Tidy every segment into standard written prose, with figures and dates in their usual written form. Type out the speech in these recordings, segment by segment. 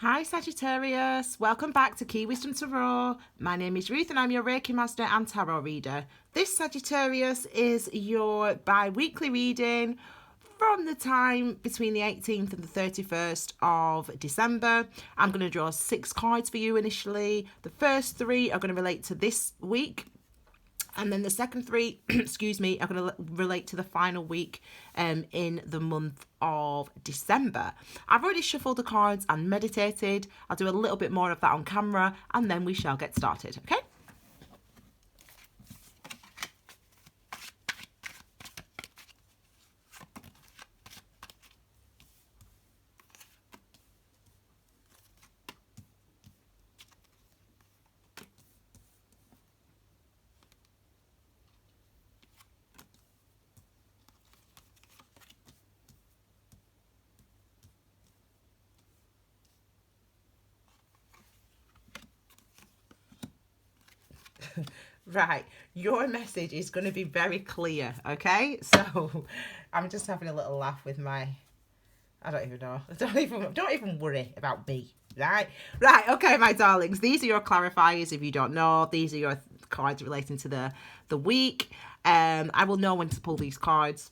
Hi Sagittarius, welcome back to Key Wisdom Tarot. My name is Ruth and I'm your Reiki Master and Tarot reader. This Sagittarius is your bi-weekly reading from the time between the 18th and the 31st of December. I'm going to draw 6 cards for you initially. The first 3 are going to relate to this week. And then the second 3, excuse me, are going to relate to the final week in the month of December. I've already shuffled the cards and meditated. I'll do a little bit more of that on camera and then we shall get started, okay? Right, your message is going to be very clear, okay? So I'm just having a little laugh with my, I don't even know. Don't even worry about me, right? Right, okay, my darlings. These are your clarifiers if you don't know. These are your cards relating to the week. I will know when to pull these cards.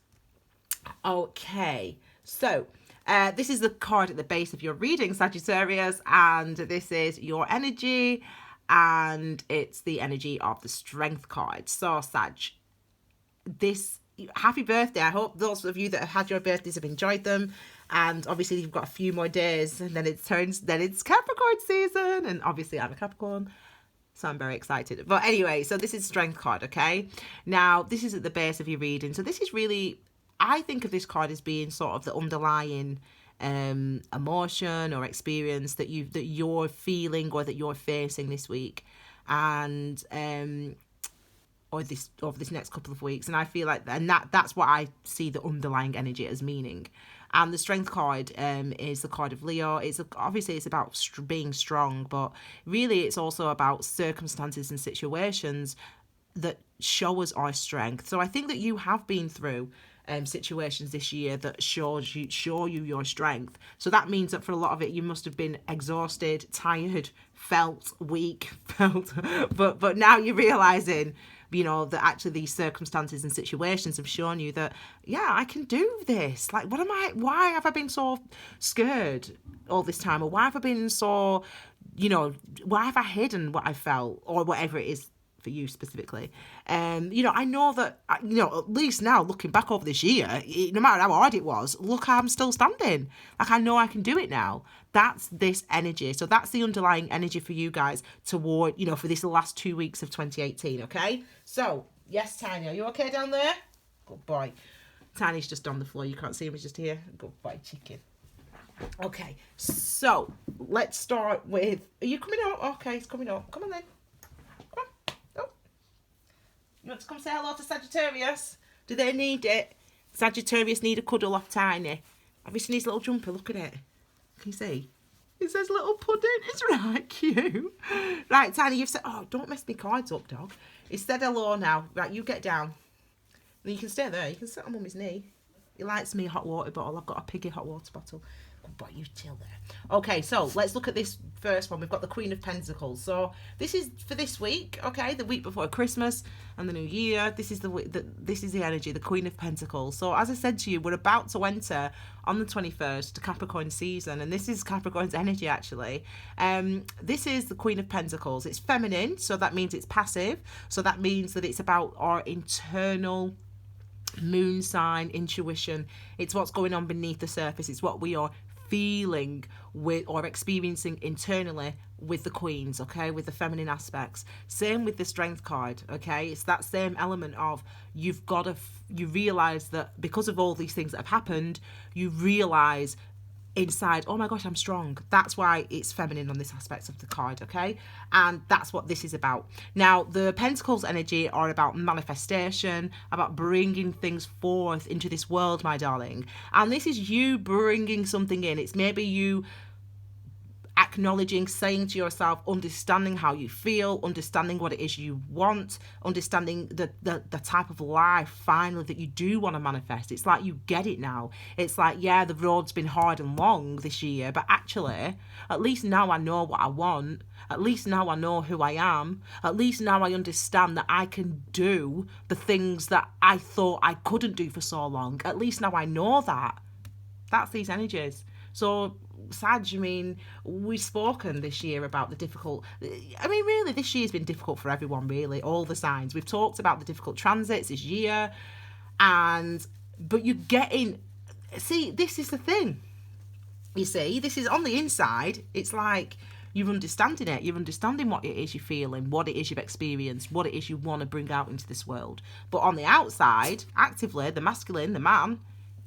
Okay, so this is the card at the base of your reading, Sagittarius, and this is your energy, and it's the energy of the Strength card. So, Sag, this happy birthday. I hope those of you that have had your birthdays have enjoyed them, and obviously you've got a few more days and then it's Capricorn season, and obviously I'm a Capricorn, so I'm very excited. But anyway, so this is Strength card, okay? Now, this is at the base of your reading. So this is really, I think of this card as being sort of the underlying emotion or experience that you're feeling or that you're facing this week, and or this next couple of weeks. And I feel like that's what I see the underlying energy as meaning. And the Strength card is the card of Leo. Obviously it's about being strong, but really it's also about circumstances and situations that show us our strength. So I think that you have been through situations this year that show you your strength. So that means that for a lot of it, you must have been exhausted, tired, felt weak, but now you're realizing, you know, that actually these circumstances and situations have shown you that, yeah, I can do this. Like, why have I been so scared all this time? Or why have I been so, you know, why have I hidden what I felt, or whatever it is for you specifically? You know, I know that, you know, at least now looking back over this year, no matter how hard it was, look, I'm still standing. Like, I know I can do it now. That's this energy. So that's the underlying energy for you guys toward, you know, for this last 2 weeks of 2018, okay? So, yes, Tanya, are you okay down there? Good boy. Tanya's just on the floor. You can't see him, he's just here. Good boy, chicken. Okay, so let's start with, are you coming up? Okay, he's coming up. Come on then. You want to come say hello to Sagittarius? Do they need it? Sagittarius need a cuddle off Tiny. Have you seen his little jumper? Look at it. Can you see? It says little pudding. It's right cute. Right, Tiny, you've said... Oh, don't mess me cards up, dog. He said hello now. Right, you get down. And you can stay there. You can sit on Mummy's knee. He likes me a hot water bottle. I've got a piggy hot water bottle. But you chill there. Okay, so let's look at this first one. We've got the Queen of Pentacles. So this is for this week, okay, the week before Christmas and the New Year. This is the energy, the Queen of Pentacles. So as I said to you, we're about to enter on the 21st to Capricorn season, and this is Capricorn's energy actually. This is the Queen of Pentacles. It's feminine, so that means it's passive. So that means that it's about our internal moon sign intuition. It's what's going on beneath the surface. It's what we are feeling with or experiencing internally with the queens, okay, with the feminine aspects. Same with the Strength card, okay? It's that same element of you realize that because of all these things that have happened, you realize inside, oh my gosh, I'm strong. That's why it's feminine on this aspect of the card, okay? And that's what this is about. Now, the Pentacles energy are about manifestation, about bringing things forth into this world, my darling. And this is you bringing something in. It's maybe you acknowledging, saying to yourself, understanding how you feel, understanding what it is you want, understanding the type of life finally that you do want to manifest. It's like you get it now. It's like, yeah, the road's been hard and long this year, but actually, at least now I know what I want. At least now I know who I am. At least now I understand that I can do the things that I thought I couldn't do for so long. At least now I know that. That's these energies. So, Sag, I mean, we've spoken this year about the difficult... I mean, really, this year's been difficult for everyone, really, all the signs. We've talked about the difficult transits this year, but you're getting... See, this is the thing. You see, this is on the inside. It's like you're understanding it. You're understanding what it is you're feeling, what it is you've experienced, what it is you want to bring out into this world. But on the outside, actively, the masculine, the man,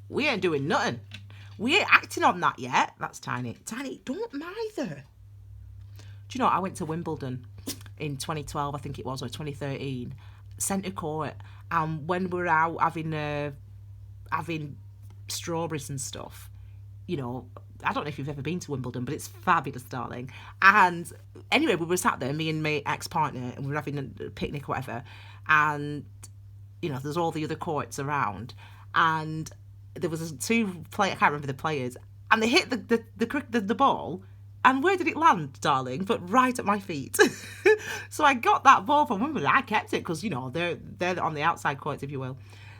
we ain't doing nothing. We ain't acting on that yet. That's Tiny. Tiny, don't either. Do you know, I went to Wimbledon in 2012, I think it was, or 2013, centre court, and when we were out having strawberries and stuff, you know, I don't know if you've ever been to Wimbledon, but it's fabulous, darling. And anyway, we were sat there, me and my ex-partner, and we were having a picnic or whatever, and, you know, there's all the other courts around, and there was two players, I can't remember the players, and they hit the ball, and where did it land, darling? But right at my feet. So I got that ball from Wimbledon. I kept it because, you know, they're on the outside courts, if you will.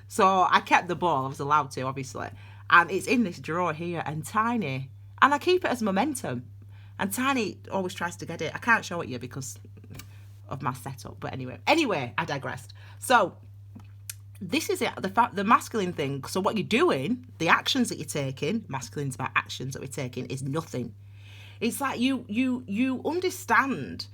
So I kept the ball. I was allowed to, obviously. And it's in this drawer here, and Tiny, and I keep it as momentum. And Tiny always tries to get it. I can't show it you because of my setup. But anyway, I digressed. So this is it, the masculine thing. So what you're doing, the actions that you're taking, masculine's about actions that we're taking, is nothing. It's like you understand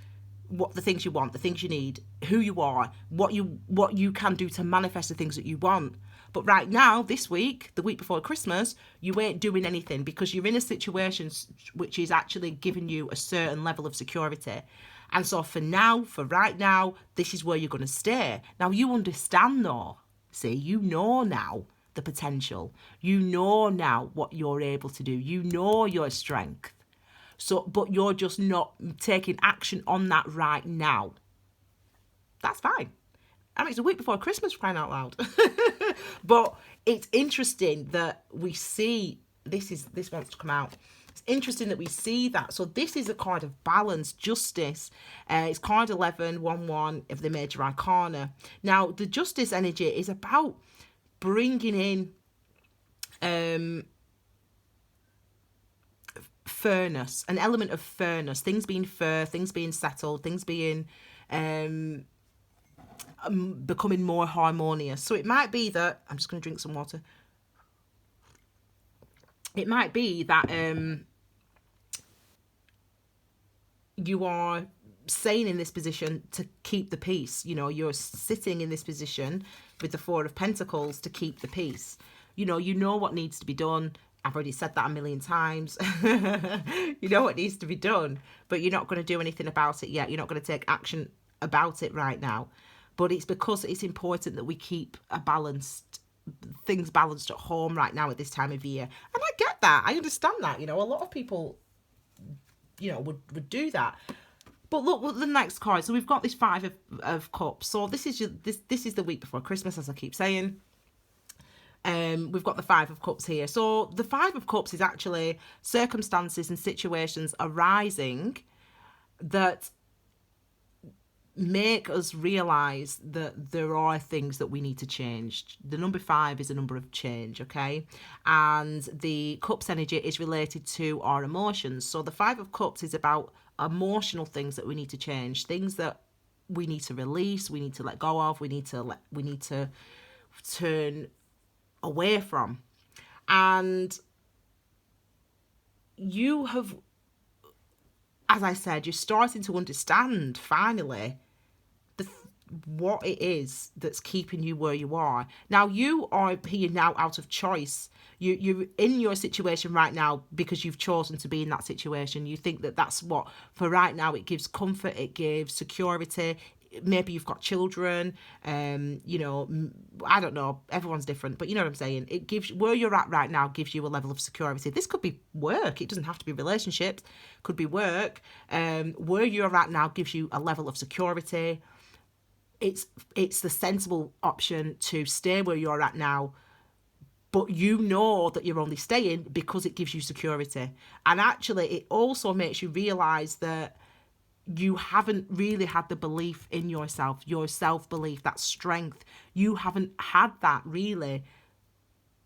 what the things you want, the things you need, who you are, what you can do to manifest the things that you want. But right now, this week, the week before Christmas, you ain't doing anything because you're in a situation which is actually giving you a certain level of security. And so for right now, this is where you're going to stay. Now, you understand though. See, you know now the potential. You know now what you're able to do. You know your strength. So, but you're just not taking action on that right now. That's fine. I mean, it's a week before Christmas, for crying out loud. But it's interesting that we see, this wants to come out. It's interesting that we see that. So this is a card of balance, justice. It's card 11, 1-1 of the major arcana. Now, the justice energy is about bringing in fairness, an element of fairness, things being fair, things being settled, things being becoming more harmonious. So it might be that, I'm just going to drink some water. It might be that you are staying in this position to keep the peace. You know, you're sitting in this position with the Four of Pentacles to keep the peace. You know what needs to be done. I've already said that a million times. You know what needs to be done, but you're not going to do anything about it yet. You're not going to take action about it right now. But it's because it's important that we keep things balanced at home right now at this time of year. And I get that. I understand that. You know, a lot of people, you know, would do that. But look, the next card. So we've got this Five of Cups. So this is the week before Christmas, as I keep saying. We've got the Five of Cups here. So the Five of Cups is actually circumstances and situations arising that make us realise that there are things that we need to change. The number 5 is a number of change, okay? And the Cups energy is related to our emotions. So the Five of Cups is about emotional things that we need to change, things that we need to release, we need to let go of, we need to turn away from. And you have, as I said, you're starting to understand finally what it is that's keeping you where you are. Now, you are here now out of choice. You're in your situation right now because you've chosen to be in that situation. You think that that's what, for right now, it gives comfort, it gives security, maybe you've got children, you know, I don't know, everyone's different, but you know what I'm saying. It gives, where you're at right now gives you a level of security. This could be work, it doesn't have to be relationships, could be work. Where you're at now gives you a level of security. It's the sensible option to stay where you're at now, but you know that you're only staying because it gives you security. And actually, it also makes you realise that you haven't really had the belief in yourself, your self-belief, that strength. You haven't had that really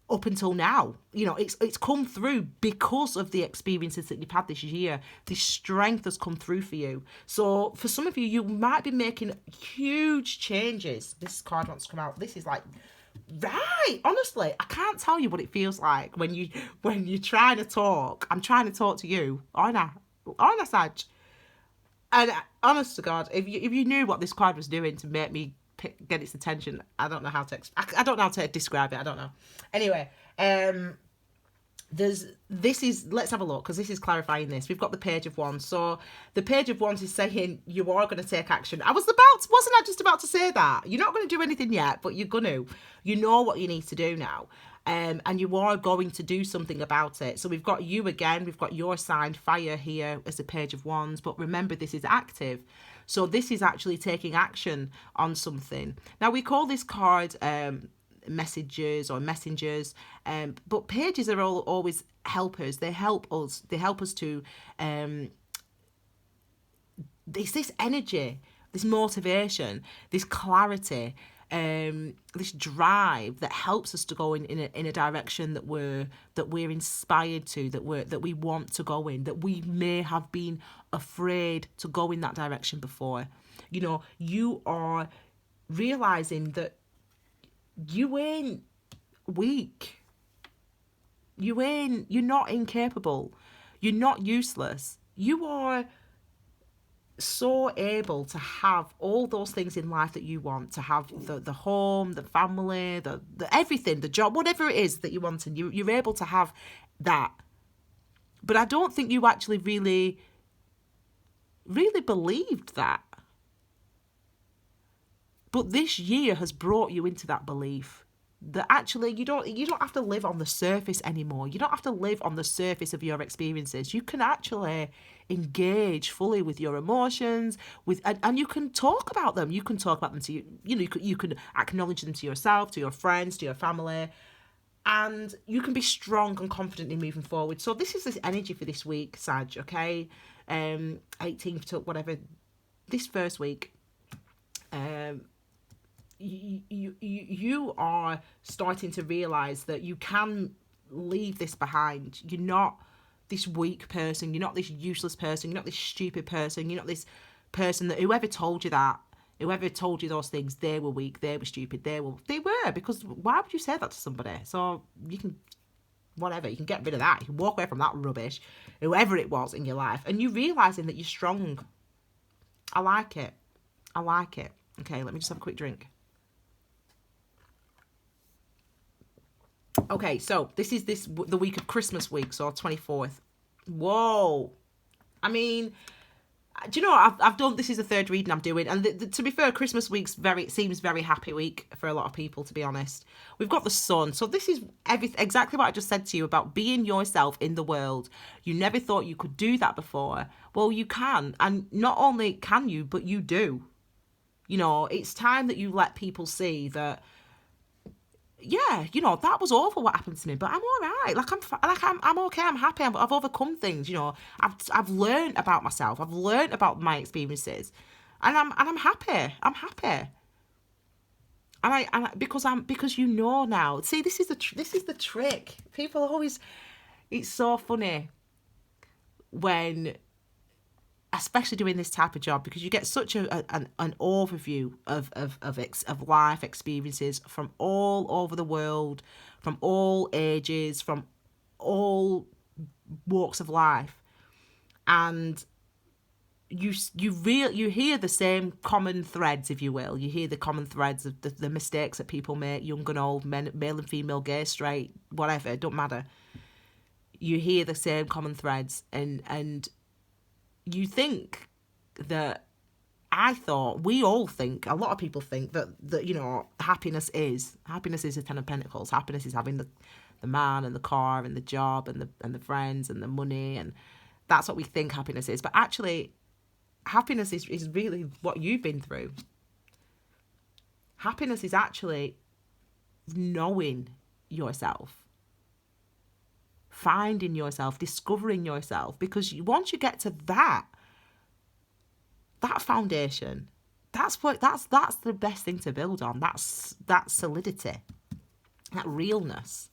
up until now. You know, it's come through because of the experiences that you've had this year. This strength has come through for you. So for some of you, you might be making huge changes. This card wants to come out. This is like, right, honestly, I can't tell you what it feels like when you're trying to talk. I'm trying to talk to you, aren't I, Sag? And honest to God, if you knew what this card was doing to make me get its attention, I don't know how to I don't know how to describe it. I don't know. Anyway, let's have a look, because this is clarifying this. We've got the Page of Wands. So the Page of Wands is saying you are going to take action. Wasn't I just about to say that? You're not going to do anything yet, but you're going to. You know what you need to do now. And you are going to do something about it. So we've got you again. We've got your sign, fire, here as the Page of Wands. But remember, this is active. So this is actually taking action on something. Now, we call this card messages or messengers. But pages are always helpers. They help us. They help us to... It's this energy, this motivation, this clarity, this drive that helps us to go in a direction that we're inspired to, that we want to go in, that we may have been afraid to go in that direction before. You know, you are realizing that you ain't weak. You're not incapable. You're not useless. You are so able to have all those things in life that you want, to have the home, the family, the everything, the job, whatever it is that you want, and you're able to have that. But I don't think you actually really believed that. But this year has brought you into that belief that actually you don't have to live on the surface anymore. You don't have to live on the surface of your experiences. You can actually engage fully with your emotions, and you can talk about them. You can talk about them to you can acknowledge them to yourself, to your friends, to your family, and you can be strong and confident in moving forward. So this is this energy for this week, Sag, okay? 18th to whatever, this first week. You are starting to realize that you can leave this behind. You're not this weak person. You're not this useless person. You're not this stupid person. You're not this person that whoever told you those things, they were weak, they were stupid, they were, because why would you say that to somebody? So you can, whatever, you can get rid of that. You can walk away from that rubbish, whoever it was in your life, and you realizing that you're strong. I like it. Okay, let me just have a quick drink. Okay, so this is the week of Christmas week, so 24th. Whoa. I mean, do you know, I've done, this is the third reading I'm doing, and to be fair, Christmas week's seems very happy week for a lot of people, to be honest. We've got the sun, so this is exactly what I just said to you about being yourself in the world. You never thought you could do that before. Well, you can, and not only can you, but you do. You know, it's time that you let people see that, yeah, you know, that was awful what happened to me, but I'm all right. I'm okay. I'm happy. I've overcome things. You know, I've learned about myself. I've learned about my experiences, and I'm happy. I'm happy. And because you know now. See, this is the trick. People always, it's so funny when, especially doing this type of job, because you get such an overview of life experiences from all over the world, from all ages, from all walks of life, and you hear the same common threads, if you will. You hear the common threads of the mistakes that people make, young and old, male and female, gay, straight, whatever, it don't matter. You hear the same common threads, and you think that I thought, we all think, a lot of people think that you know, happiness is the Ten of Pentacles. Happiness is having the man and the car and the job and the friends and the money, and that's what we think happiness is. But actually, happiness is really what you've been through. Happiness is actually knowing yourself, finding yourself, discovering yourself, because once you get to that foundation, that's the best thing to build on. That's that solidity, that realness,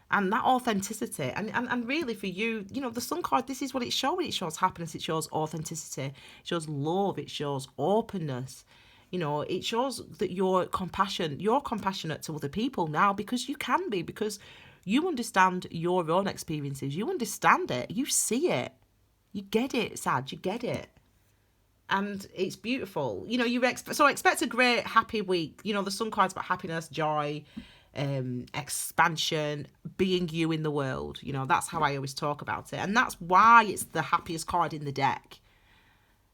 and that authenticity. And really for you, you know, the Sun card, this is what it's showing. It shows happiness, it shows authenticity, it shows love, it shows openness. You know, it shows that you're compassionate to other people now, because you can be, because you understand your own experiences. You understand it. You see it. You get it, Sag. You get it. And it's beautiful. You know, expect a great, happy week. You know, the Sun card's about happiness, joy, expansion, being you in the world. You know, that's how I always talk about it. And that's why it's the happiest card in the deck.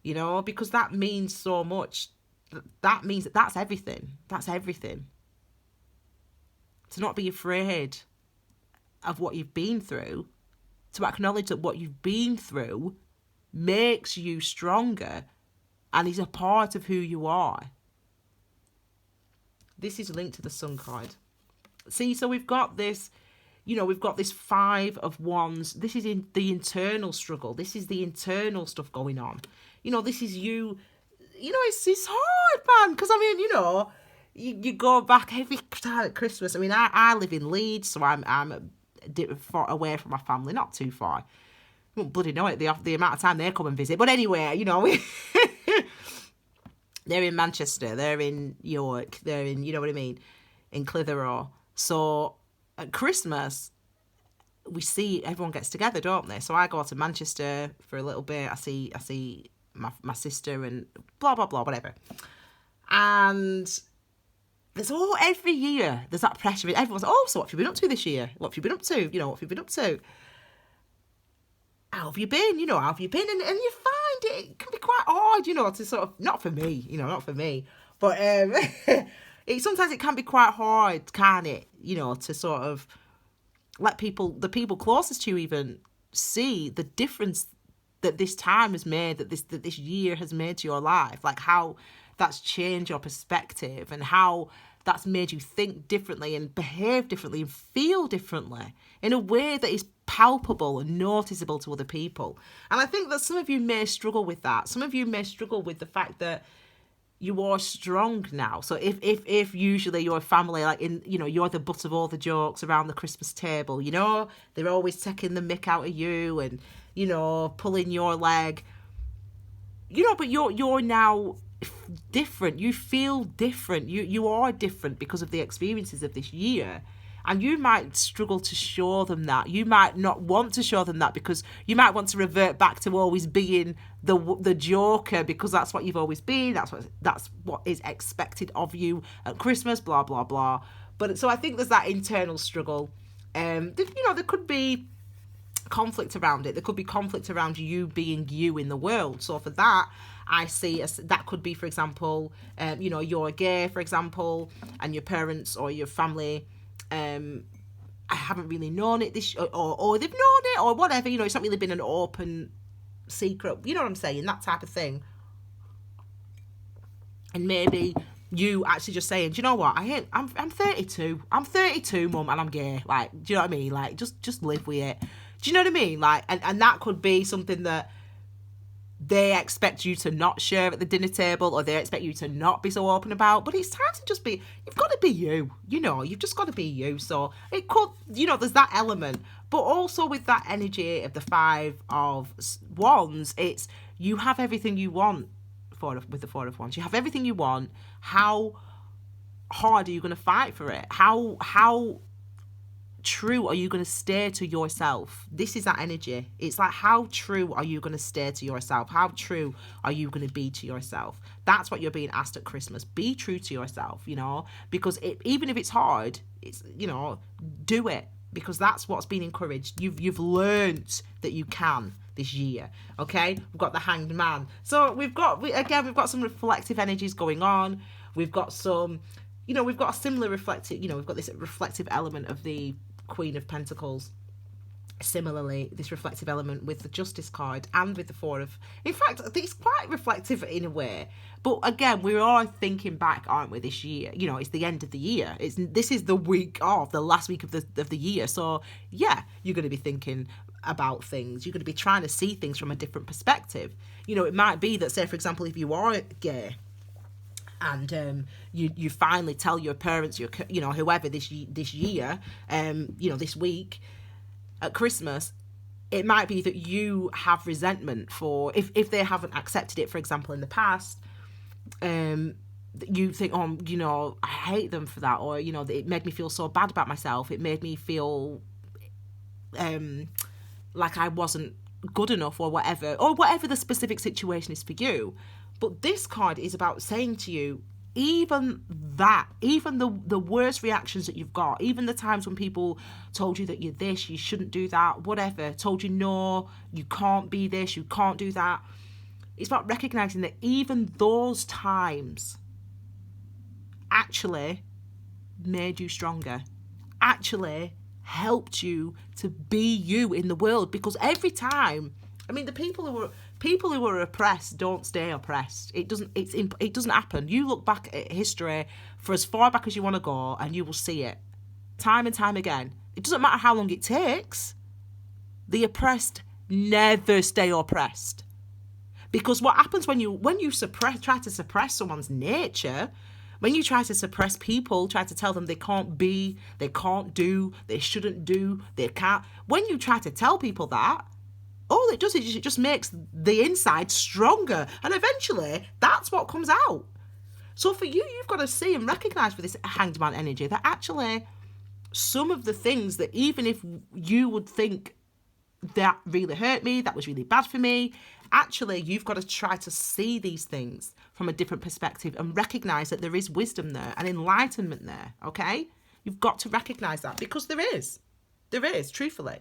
You know, because that means so much. That means that's everything. That's everything. To not be afraid of what you've been through, to acknowledge that what you've been through makes you stronger and is a part of who you are. This is linked to the Sun card. See, so we've got this, you know, we've got this Five of Wands. This is in the internal struggle. This is the internal stuff going on. You know, this is you. You know, it's hard, man, because, I mean, you know, you go back every time at Christmas. I mean, I live in Leeds, so I'm far away from my family, not too far. You won't bloody know it, the amount of time they come and visit. But anyway, you know, they're in Manchester, they're in York, they're in, you know what I mean, in Clitheroe. So at Christmas, we see everyone gets together, don't they? So I go to Manchester for a little bit. I see my sister and blah, blah, blah, whatever. And there's every year, there's that pressure. Everyone's like, oh, so what have you been up to this year? What have you been up to? You know, what have you been up to? How have you been? You know, how have you been? And you find it can be quite hard, you know, to sort of, not for me, but sometimes it can be quite hard, can't it? You know, to sort of let the people closest to you even see the difference that this time has made, that this year has made to your life, like how that's changed your perspective and how that's made you think differently and behave differently and feel differently in a way that is palpable and noticeable to other people. And I think that some of you may struggle with that. Some of you may struggle with the fact that you are strong now. So if usually your family, like, in, you know, you're the butt of all the jokes around the Christmas table, you know, they're always taking the mick out of you and, you know, pulling your leg, you know, but you're now different. You feel different. You are different because of the experiences of this year. And you might struggle to show them that. You might not want to show them that because you might want to revert back to always being the joker, because that's what you've always been. That's what is expected of you at Christmas, blah, blah, blah. But so I think there's that internal struggle. You know, there could be conflict around it. There could be conflict around you being you in the world. So for that, I see that could be, for example, you know, you're gay, for example, and your parents or your family, I haven't really known it or they've known it or whatever, you know, it's not really been an open secret, you know what I'm saying, that type of thing. And maybe you actually just saying, do you know what, I'm 32, mum, and I'm gay, like, do you know what I mean, like, just live with it, do you know what I mean, like, and that could be something that they expect you to not share at the dinner table, or they expect you to not be so open about. But it's time to just be, you've got to be you, you know, you've just got to be you. So it could, you know, there's that element. But also with that energy of the Five of Wands, it's, you have everything you want with the Four of Wands. You have everything you want. How hard are you going to fight for it? How true are you going to stay to yourself? This is that energy. It's like, how true are you going to stay to yourself? How true are you going to be to yourself? That's what you're being asked at Christmas. Be true to yourself, you know, because even if it's hard, it's, you know, do it, because that's what's been encouraged. You've learned that you can. this year. Okay, we've got the Hanged Man. So we've got some reflective energies going on. We've got some, we've got a similar reflective, we've got this reflective element of the Queen of Pentacles. Similarly, this reflective element with the Justice card and with the Four of... In fact, it's quite reflective in a way. But again, we are thinking back, aren't we, this year? It's the end of the year. This is the last week of the year. So, yeah, you're going to be thinking about things. You're going to be trying to see things from a different perspective. It might be that, say, for example, if you are gay, and you finally tell your parents, whoever this year, this week, at Christmas, it might be that you have resentment for if they haven't accepted it, for example, in the past. You think, I hate them for that, or it made me feel so bad about myself. It made me feel like I wasn't good enough, or whatever the specific situation is for you. But this card is about saying to you, even the worst reactions that you've got, even the times when people told you that you're this, you shouldn't do that, whatever, told you no, you can't be this, you can't do that. It's about recognizing that even those times actually made you stronger, actually helped you to be you in the world. Because every time, the people who are oppressed don't stay oppressed. It doesn't happen. You look back at history for as far back as you want to go, and you will see it time and time again. It doesn't matter how long it takes. The oppressed never stay oppressed, because what happens when you try to suppress someone's nature, when you try to suppress people, try to tell them they can't be, they can't do, they shouldn't do, they can't. When you try to tell people that, all it does is it just makes the inside stronger. And eventually, that's what comes out. So for you, you've got to see and recognise with this Hanged Man energy that actually some of the things that even if you would think that really hurt me, that was really bad for me, actually you've got to try to see these things from a different perspective and recognise that there is wisdom there and enlightenment there, okay? You've got to recognise that, because there is, truthfully.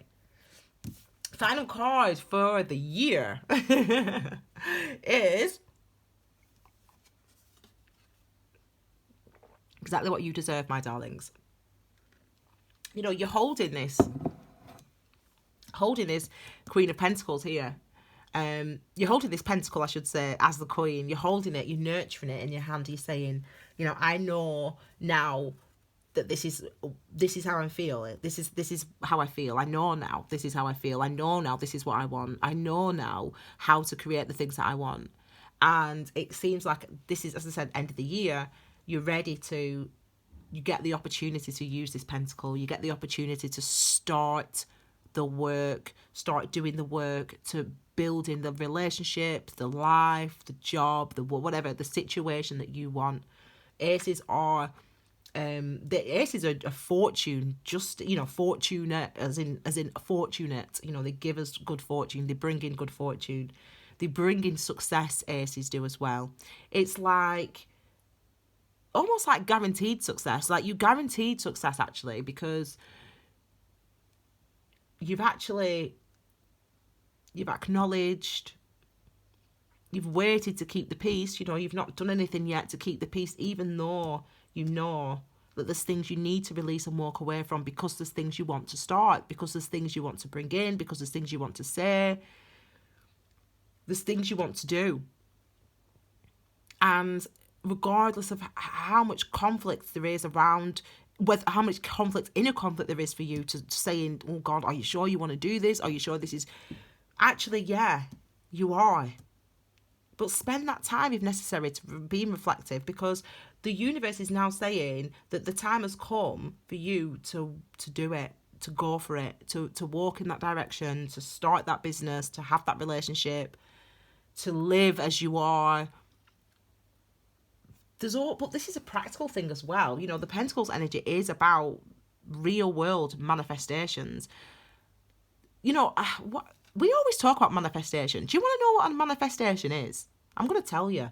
Final card for the year is exactly what you deserve, my darlings. You're holding this Queen of Pentacles here. You're holding this pentacle, I should say, as the Queen. You're holding it, you're nurturing it in your hand. You're saying, I know now that this is how I feel. This is how I feel. I know now this is how I feel. I know now this is what I want. I know now how to create the things that I want. And it seems like this is, as I said, end of the year. You're ready to, you get the opportunity to use this pentacle. You get the opportunity to start the work, start doing the work, to build in the relationship, the life, the job, the whatever, the situation that you want. Aces are the aces are a fortune, just fortunate as in fortunate. They give us good fortune, they bring in good fortune, they bring in success. Aces do as well. It's like almost like guaranteed success. Like you guaranteed success actually, because you've acknowledged, you've waited to keep the peace. You've not done anything yet to keep the peace, even though you know that there's things you need to release and walk away from, because there's things you want to start, because there's things you want to bring in, because there's things you want to say, there's things you want to do. And regardless of how much conflict there is around, how much inner conflict there is for you to saying, oh God, are you sure you want to do this? Are you sure this is... Actually, yeah, you are. But spend that time, if necessary, to be reflective, because the universe is now saying that the time has come for you to do it, to go for it, to walk in that direction, to start that business, to have that relationship, to live as you are. But this is a practical thing as well. The Pentacles energy is about real world manifestations. What we always talk about manifestation. Do you want to know what a manifestation is? I'm going to tell you.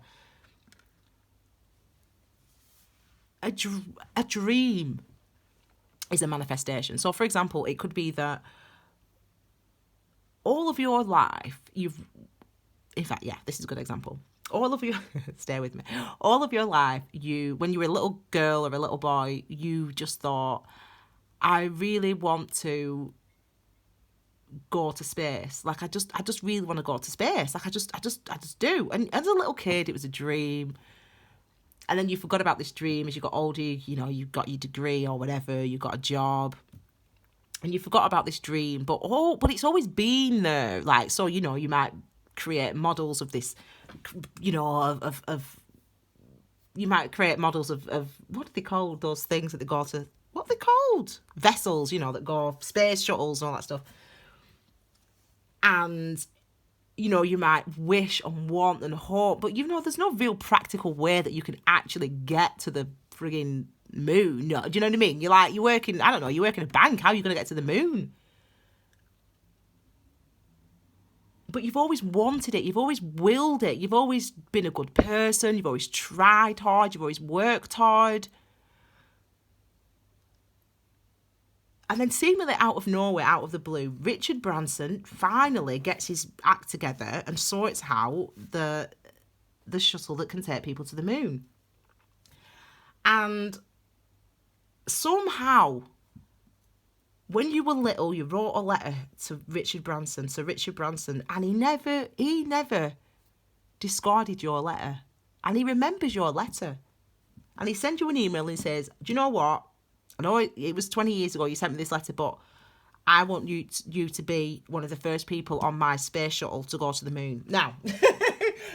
A dream is a manifestation. So, for example, it could be that all of your life, in fact, yeah, this is a good example. All of your, stay with me, all of your life, when you were a little girl or a little boy, you just thought, I really want to go to space. Like, I just really want to go to space. Like, I just do. And as a little kid, it was a dream. And then you forgot about this dream as you got older. You got your degree or whatever, you got a job, and you forgot about this dream. But it's always been there. Like, so, you might create models of this, you might create models of what are they called? Those things that they go to, what are they called? Vessels, that go, space shuttles and all that stuff. And, you might wish and want and hope, but there's no real practical way that you can actually get to the frigging moon. No, do you know what I mean? You work in a bank. How are you going to get to the moon? But you've always wanted it. You've always willed it. You've always been a good person. You've always tried hard. You've always worked hard. And then seemingly out of nowhere, out of the blue, Richard Branson finally gets his act together and sorts out the shuttle that can take people to the moon. And somehow, when you were little, you wrote a letter to Richard Branson, and he never discarded your letter. And he remembers your letter. And he sends you an email and he says, do you know what? I know it was 20 years ago you sent me this letter, but I want you to be one of the first people on my space shuttle to go to the moon. Now,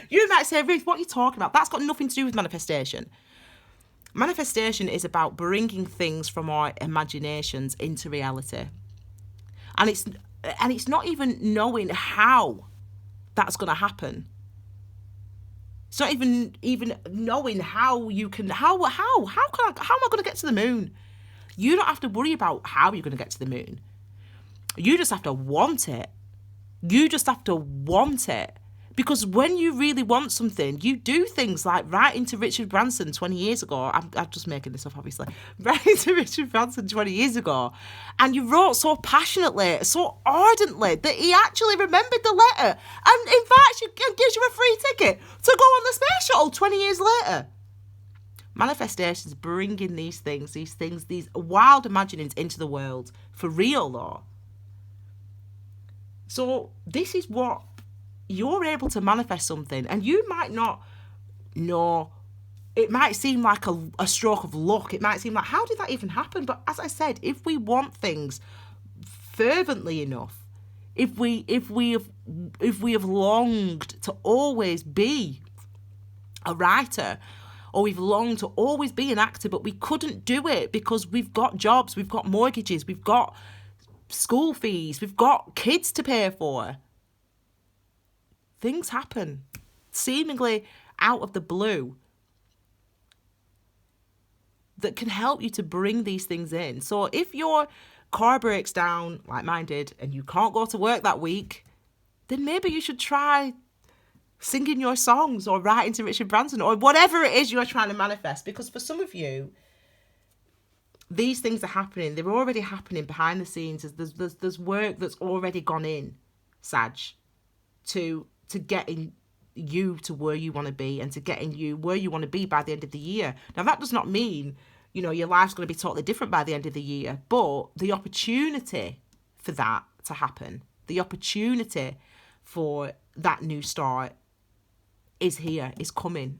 you might say, Ruth, what are you talking about? That's got nothing to do with manifestation. Manifestation is about bringing things from our imaginations into reality. And it's not even knowing how that's going to happen. It's not even knowing how you can, how am I going to get to the moon? You don't have to worry about how you're going to get to the moon. You just have to want it. Because when you really want something, you do things like writing to Richard Branson 20 years ago. I'm just making this up, obviously. Writing to Richard Branson 20 years ago. And you wrote so passionately, so ardently, that he actually remembered the letter. And in fact, gives you a free ticket to go on the space shuttle 20 years later. Manifestations bringing these wild imaginings into the world. For real, though. So this is what you're able to manifest something, and you might not know. It might seem like a stroke of luck. It might seem like, how did that even happen? But as I said, if we want things fervently enough, if we have longed to always be a writer, or we've longed to always be an actor, but we couldn't do it because we've got jobs, we've got mortgages, we've got school fees, we've got kids to pay for. Things happen, seemingly out of the blue, that can help you to bring these things in. So if your car breaks down, like mine did, and you can't go to work that week, then maybe you should try singing your songs or writing to Richard Branson or whatever it is you're trying to manifest. Because for some of you, these things are happening. They're already happening behind the scenes. There's work that's already gone in, Sag, to getting you to where you want to be and to getting you where you want to be by the end of the year. Now, that does not mean, your life's going to be totally different by the end of the year, but the opportunity for that to happen, the opportunity for that new start is here, is coming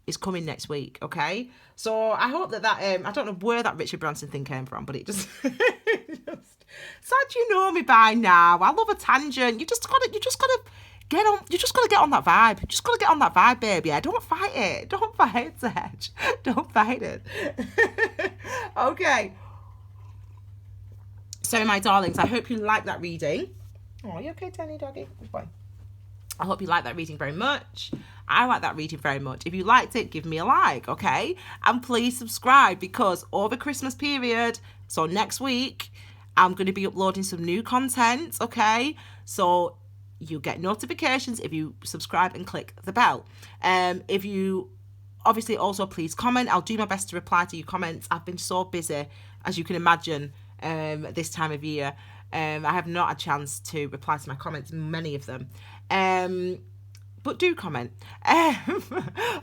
next week, okay? So I hope that I don't know where that Richard Branson thing came from, but it just, Sad, you know me by now. I love a tangent. You just gotta get on. You just gotta get on that vibe. You just gotta get on that vibe, baby. Yeah, don't fight it. Don't fight it, Sag. Don't fight it. Okay. So, my darlings, I hope you like that reading. Oh, you okay, Tiny Doggy? Good boy. I hope you like that reading very much. I like that reading very much. If you liked it, give me a like, okay? And please subscribe, because over Christmas period, so next week, I'm going to be uploading some new content, okay? So you get notifications if you subscribe and click the bell. If you, obviously, also please comment. I'll do my best to reply to your comments. I've been so busy, as you can imagine, this time of year. I have not a chance to reply to my comments, many of them. But do comment.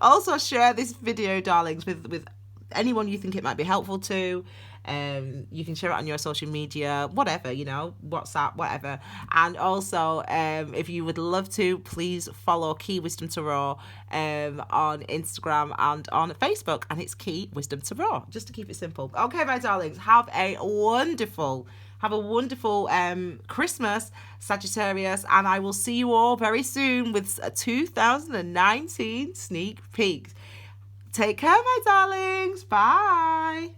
Also share this video, darlings, with anyone you think it might be helpful to. You can share it on your social media, whatever, you know, WhatsApp, whatever. And also, if you would love to, please follow Key Wisdom Tarot on Instagram and on Facebook. And it's Key Wisdom Tarot, just to keep it simple. Okay, my darlings, have a wonderful Christmas, Sagittarius, and I will see you all very soon with a 2019 sneak peek. Take care, my darlings. Bye.